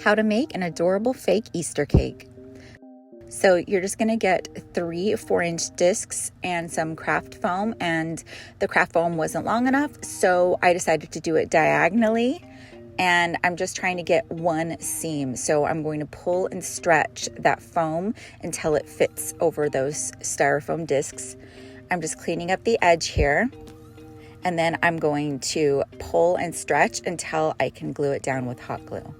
How to make an adorable fake Easter cake. So you're just gonna get 3 4-inch discs and some craft foam, and the craft foam wasn't long enough, so I decided to do it diagonally, and I'm just trying to get one seam. So I'm going to pull and stretch that foam until it fits over those styrofoam discs. I'm just cleaning up the edge here, and then I'm going to pull and stretch until I can glue it down with hot glue.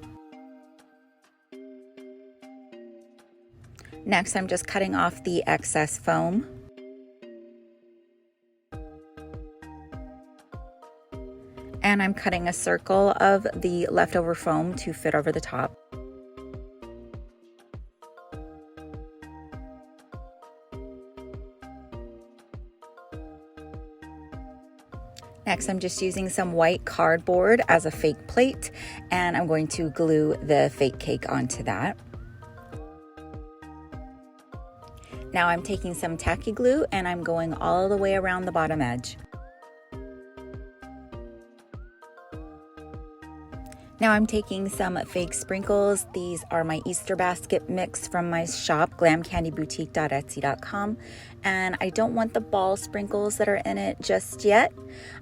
Next, I'm just cutting off the excess foam. And I'm cutting a circle of the leftover foam to fit over the top. Next, I'm just using some white cardboard as a fake plate, and I'm going to glue the fake cake onto that. Now I'm taking some tacky glue and I'm going all the way around the bottom edge. Now I'm taking some fake sprinkles. These are my Easter basket mix from my shop, glamcandyboutique.etsy.com. And I don't want the ball sprinkles that are in it just yet.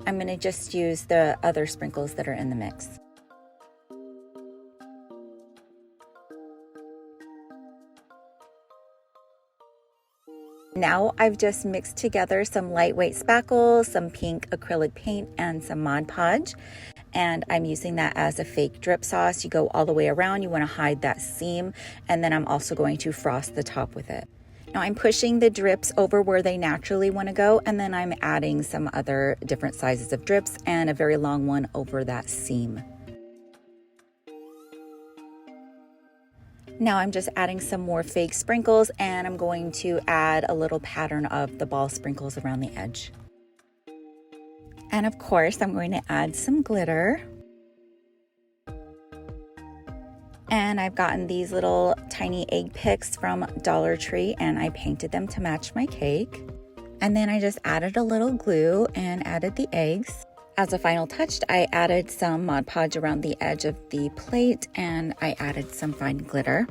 I'm gonna just use the other sprinkles that are in the mix. Now I've just mixed together some lightweight spackles, some pink acrylic paint, and some Mod Podge. And I'm using that as a fake drip sauce. You go all the way around, you wanna hide that seam, and then I'm also going to frost the top with it. Now I'm pushing the drips over where they naturally wanna go, and then I'm adding some other different sizes of drips and a very long one over that seam. Now I'm just adding some more fake sprinkles, and I'm going to add a little pattern of the ball sprinkles around the edge. And of course, I'm going to add some glitter. And I've gotten these little tiny egg picks from Dollar Tree, and I painted them to match my cake. And then I just added a little glue and added the eggs. As a final touch, I added some Mod Podge around the edge of the plate, and I added some fine glitter.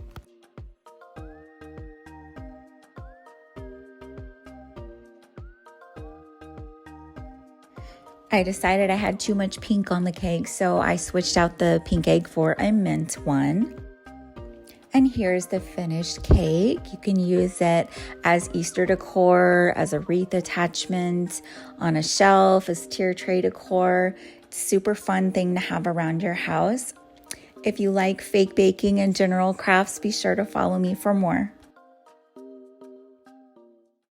I decided I had too much pink on the cake, so I switched out the pink egg for a mint one. And here's the finished cake. You can use it as Easter decor, as a wreath attachment, on a shelf, as tier tray decor. It's a super fun thing to have around your house. If you like fake baking and general crafts, be sure to follow me for more.